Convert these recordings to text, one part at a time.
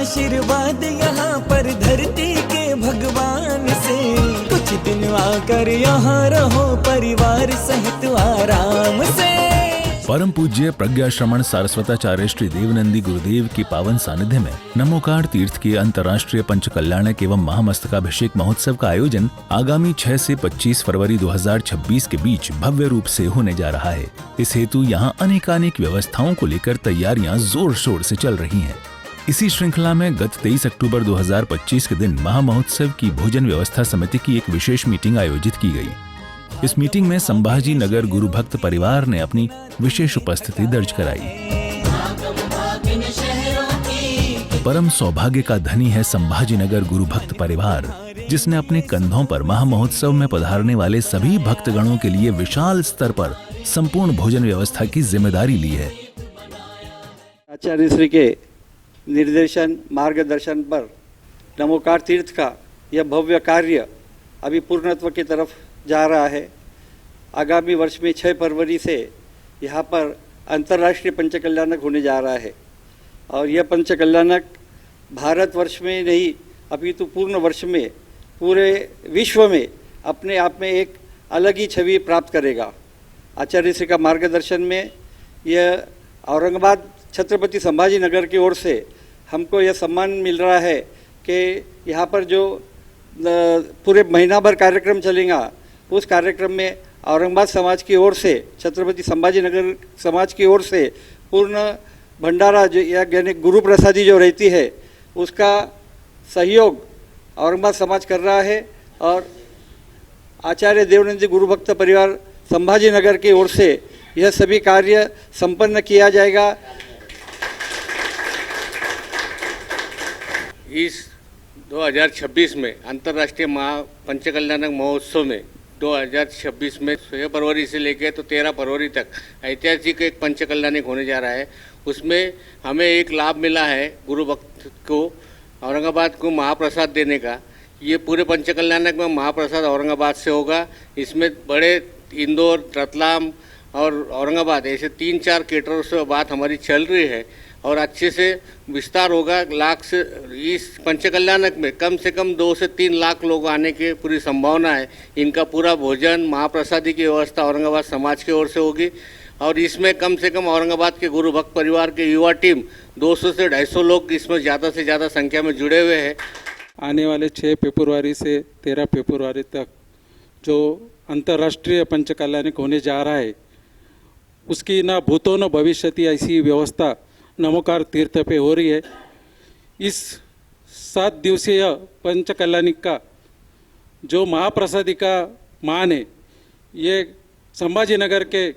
आशीर्वाद यहाँ पर धरती के भगवान से। कुछ दिन आकर यहाँ रहो परिवार सहित आराम से। परम पूज्य प्रज्ञा श्रमण सारस्वताचार्य श्री देवनंदी गुरुदेव की पावन सानिध्य में नमोकार तीर्थ के अंतर्राष्ट्रीय पंचकल्याणक एवं महामस्तकाभिषेक महोत्सव का आयोजन आगामी 6 से 25 फरवरी 2026 के बीच भव्य रूप से होने जा रहा है। इस हेतु यहाँ अनेकानेक व्यवस्थाओं को लेकर तैयारियां जोर शोर से चल रही हैं। इसी श्रृंखला में गत 23 अक्टूबर 2025 के दिन महामहोत्सव की भोजन व्यवस्था समिति की एक विशेष मीटिंग आयोजित की गई। इस मीटिंग में संभाजी नगर गुरु भक्त परिवार ने अपनी विशेष उपस्थिति दर्ज कराई। परम सौभाग्य का धनी है संभाजी नगर गुरु भक्त परिवार, जिसने अपने कंधों पर महामहोत्सव में पधारने वाले सभी भक्तगणों के लिए विशाल स्तर पर संपूर्ण भोजन व्यवस्था की जिम्मेदारी ली है। आचार्य श्री के निर्देशन मार्गदर्शन पर नमोकार तीर्थ का यह भव्य कार्य अभी पूर्णत्व की तरफ जा रहा है। आगामी वर्ष में 6 फरवरी से यहाँ पर अंतर्राष्ट्रीय पंचकल्याणक होने जा रहा है और यह पंचकल्याणक भारतवर्ष में नहीं अपितु पूर्ण वर्ष में पूरे विश्व में अपने आप में एक अलग ही छवि प्राप्त करेगा। आचार्य श्री का मार्गदर्शन में यह औरंगाबाद छत्रपति संभाजी नगर की ओर से हमको यह सम्मान मिल रहा है कि यहाँ पर जो पूरे महीना भर कार्यक्रम चलेगा उस कार्यक्रम में औरंगाबाद समाज की ओर से छत्रपति संभाजी नगर समाज की ओर से पूर्ण भंडारा जो यानी गुरु प्रसादी जो रहती है उसका सहयोग औरंगाबाद समाज कर रहा है और आचार्य देवनंदी गुरु भक्त परिवार संभाजी नगर की ओर से यह सभी कार्य संपन्न किया जाएगा। इस 2026 में अंतर्राष्ट्रीय पंचकल्याणक महोत्सव में 2026 में 6 फरवरी से लेकर तो 13 फरवरी तक ऐतिहासिक एक पंचकल्याणक होने जा रहा है। उसमें हमें एक लाभ मिला है गुरु भक्त को औरंगाबाद को महाप्रसाद देने का। ये पूरे पंचकल्याणक में महाप्रसाद औरंगाबाद से होगा। इसमें बड़े इंदौर, रतलाम और औरंगाबाद ऐसे 3-4 केटरों से बात हमारी चल रही है और अच्छे से विस्तार होगा। लाख से इस पंचकल्याणक में कम से कम 2 से 3 लाख लोग आने की पूरी संभावना है। इनका पूरा भोजन महाप्रसादी की व्यवस्था औरंगाबाद समाज की ओर से होगी और इसमें कम से कम औरंगाबाद के गुरु भक्त परिवार के युवा टीम 200 से 250 लोग इसमें ज़्यादा से ज़्यादा संख्या में जुड़े हुए हैं। आने वाले 6 फरवरी से 13 फरवरी तक जो अंतर्राष्ट्रीय पंचकल्याणक होने जा रहा है उसकी न भूतो न भविष्यति ऐसी व्यवस्था नमोकार तीर्थ पे हो रही है। इस 7 दिवसीय पंचकल्याणिक का जो महाप्रसादी का मान है ये संभाजी नगर के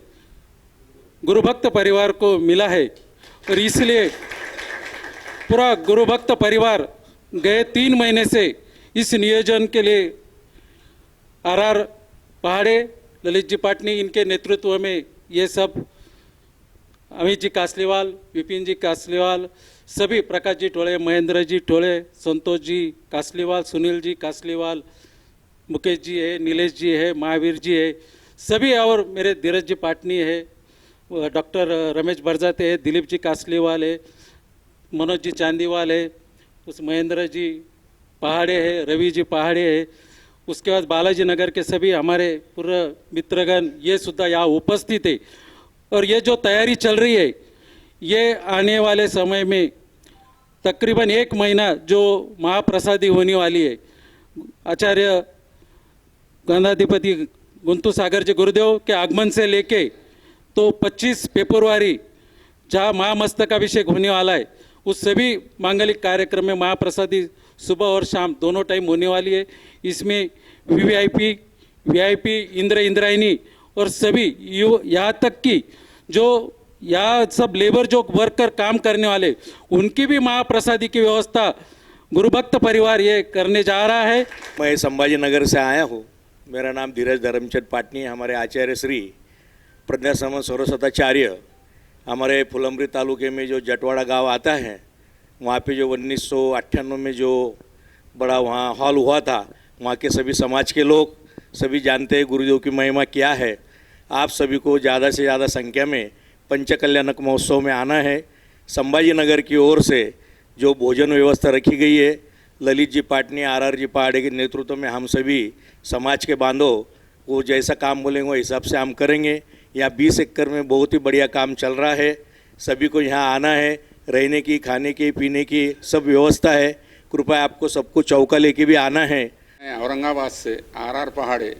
गुरुभक्त परिवार को मिला है और इसलिए पूरा गुरुभक्त परिवार गए 3 महीने से इस नियोजन के लिए आर पहाड़े, ललित जी पाटनी इनके नेतृत्व में ये सब अमित जी कासलीवाल, विपिन जी कासलीवाल, सभी प्रकाश जी टोले, महेंद्र जी टोले, संतोष जी कासलीवाल, सुनील जी कासलीवाल, मुकेश जी है, नीलेश जी है, महावीर जी है, सभी और मेरे धीरज जी पाटनी है, डॉक्टर रमेश बरजाते है, दिलीप जी कासलीवाल है, मनोज जी चांदीवाल है, उस महेंद्र जी पहाड़े है, रवि जी पहाड़े है, उसके बाद बालाजी नगर के सभी हमारे पूरे मित्रगण ये सुद्धा यहाँ उपस्थित है। और ये जो तैयारी चल रही है ये आने वाले समय में तकरीबन 1 महीना जो महाप्रसादी होने वाली है, आचार्य गंधाधिपति गुंतु सागर जी गुरुदेव के आगमन से लेके तो 25 फरवरी जहाँ महामस्तकाभिषेक होने वाला है उस सभी मांगलिक कार्यक्रम में महाप्रसादी सुबह और शाम दोनों टाइम होने वाली है। इसमें वीआईपी इंद्रायणी और सभी यहाँ तक कि जो यहाँ सब लेबर जो वर्कर काम करने वाले उनकी भी महाप्रसादी की व्यवस्था गुरुभक्त परिवार ये करने जा रहा है। मैं संभाजी नगर से आया हूँ। मेरा नाम धीरज धर्मचंद पाटनी। हमारे आचार्य श्री प्रज्ञा श्रमण सारस्वताचार्य हमारे फुलंब्री तालुके में जो जटवाड़ा गांव आता है वहाँ पे जो 1998 में जो बड़ा वहाँ हॉल हुआ था, वहाँ के सभी समाज के लोग सभी जानते हैं गुरुदेव की महिमा क्या है। आप सभी को ज़्यादा से ज़्यादा संख्या में पंचकल्याणक महोत्सव में आना है। संभाजी नगर की ओर से जो भोजन व्यवस्था रखी गई है, ललित जी पाटनी, RR जी पहाड़े के नेतृत्व में हम सभी समाज के बांधव वो जैसा काम बोलेंगे वो हिसाब से हम करेंगे। यहाँ 20 एकड़ में बहुत ही बढ़िया काम चल रहा है। सभी को यहाँ आना है, रहने की, खाने की, पीने की सब व्यवस्था है। कृपया आपको सबको चौका लेके भी आना है। मैं औरंगाबाद से RR पहाड़े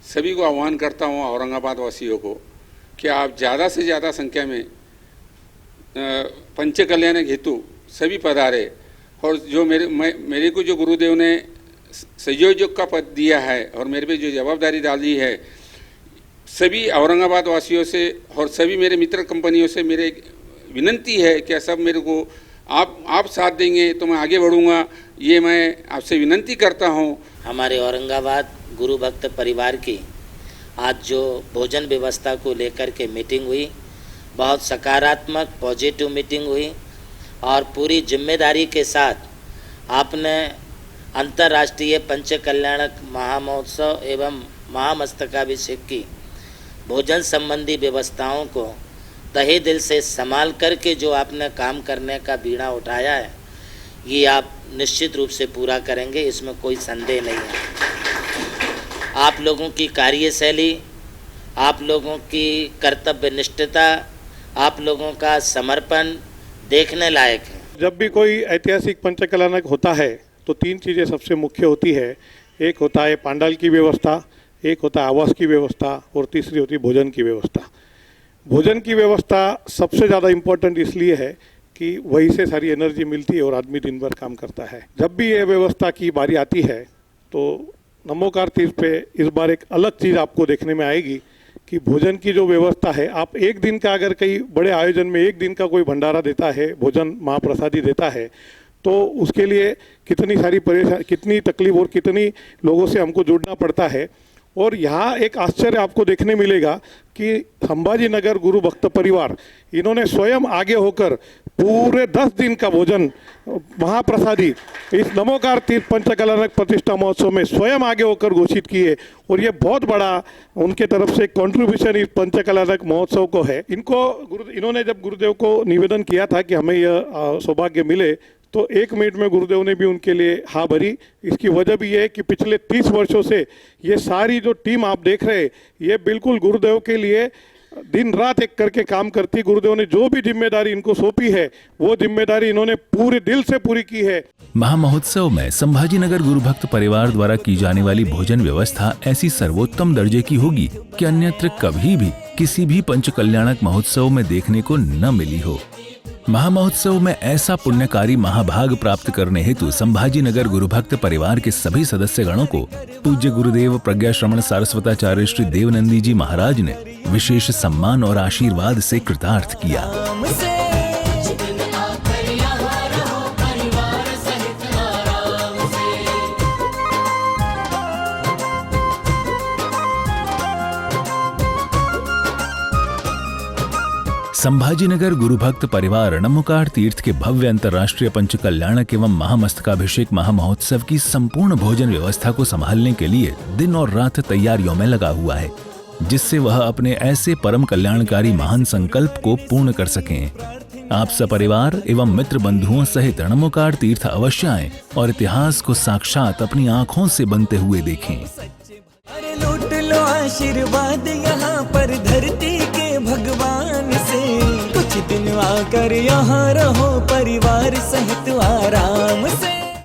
सभी को आह्वान करता हूँ, औरंगाबाद वासियों को, कि आप ज़्यादा से ज़्यादा संख्या में पंच कल्याण हेतु सभी पधारे। और जो मेरे को जो गुरुदेव ने संयोजक का पद दिया है और मेरे पे जो जवाबदारी डाली है, सभी औरंगाबाद वासियों से और सभी मेरे मित्र कंपनियों से मेरे विनंती है कि सब मेरे को आप साथ देंगे तो मैं आगे बढ़ूंगा, ये मैं आपसे विनंती करता हूं। हमारे औरंगाबाद गुरु भक्त परिवार की आज जो भोजन व्यवस्था को लेकर के मीटिंग हुई, बहुत सकारात्मक पॉजिटिव मीटिंग हुई और पूरी जिम्मेदारी के साथ आपने अंतर्राष्ट्रीय पंच कल्याणक महामहोत्सव एवं महामस्तकाभिषेक की भोजन संबंधी व्यवस्थाओं को तहे दिल से संभाल करके जो आपने काम करने का बीड़ा उठाया है, ये आप निश्चित रूप से पूरा करेंगे, इसमें कोई संदेह नहीं है। आप लोगों की कार्यशैली, आप लोगों की कर्तव्य निष्ठता, आप लोगों का समर्पण देखने लायक है। जब भी कोई ऐतिहासिक पंचकल्याणक होता है तो 3 चीज़ें सबसे मुख्य होती है। एक होता है पांडाल की व्यवस्था, एक होता है आवास की व्यवस्था और तीसरी होती है भोजन की व्यवस्था। भोजन की व्यवस्था सबसे ज़्यादा इम्पोर्टेंट इसलिए है कि वहीं से सारी एनर्जी मिलती है और आदमी दिन भर काम करता है। जब भी ये व्यवस्था की बारी आती है तो नमोकार तीर्थ पे इस बार एक अलग चीज़ आपको देखने में आएगी कि भोजन की जो व्यवस्था है, आप एक दिन का अगर कई बड़े आयोजन में एक दिन का कोई भंडारा देता है, भोजन महाप्रसादी देता है, तो उसके लिए कितनी सारी परेशानी, कितनी तकलीफ और कितनी लोगों से हमको जुड़ना पड़ता है। और यहाँ एक आश्चर्य आपको देखने मिलेगा कि संभाजी नगर गुरु भक्त परिवार, इन्होंने स्वयं आगे होकर पूरे 10 दिन का भोजन महाप्रसादी इस नमोकार तीर्थ पंचकल्याणक प्रतिष्ठा महोत्सव में स्वयं आगे होकर घोषित किए। और ये बहुत बड़ा उनके तरफ से कंट्रीब्यूशन इस पंचकल्याणक महोत्सव को है। इन्होंने जब गुरुदेव को निवेदन किया था कि हमें यह सौभाग्य मिले, तो 1 मिनट में गुरुदेव ने भी उनके लिए हाँ भरी। इसकी वजह भी ये है कि पिछले 30 वर्षों से ये सारी जो टीम आप देख रहे हैं, ये बिल्कुल गुरुदेव के लिए दिन रात एक करके काम करती। गुरुदेव ने जो भी जिम्मेदारी इनको सौंपी है, वो जिम्मेदारी इन्होंने पूरे दिल से पूरी की है। महामहोत्सव में संभाजी नगर गुरु भक्त परिवार द्वारा की जाने वाली भोजन व्यवस्था ऐसी सर्वोत्तम दर्जे की होगी कि अन्यत्र कभी भी किसी भी पंच कल्याणक महोत्सव में देखने को न मिली हो। महामहोत्सव में ऐसा पुण्यकारी महाभाग प्राप्त करने हेतु संभाजी नगर गुरुभक्त परिवार के सभी सदस्य गणों को पूज्य गुरुदेव प्रज्ञा श्रमण सारस्वताचार्य श्री देवनंदी जी महाराज ने विशेष सम्मान और आशीर्वाद से कृतार्थ किया। संभाजीनगर गुरुभक्त परिवार नमोकार तीर्थ के भव्य अंतर्राष्ट्रीय पंच कल्याणक एवं महामस्तकाभिषेक महामहोत्सव की संपूर्ण भोजन व्यवस्था को संभालने के लिए दिन और रात तैयारियों में लगा हुआ है, जिससे वह अपने ऐसे परम कल्याणकारी महान संकल्प को पूर्ण कर सकें। आप सपरिवार एवं मित्र बंधुओं सहित नमोकार तीर्थ अवश्य आएं और इतिहास को साक्षात अपनी आंखों से बनते हुए देखें। अरे लूट लो आशीर्वाद यहाँ पर धरती के भगवान से, कुछ दिन आकर यहाँ रहो परिवार सहित आराम।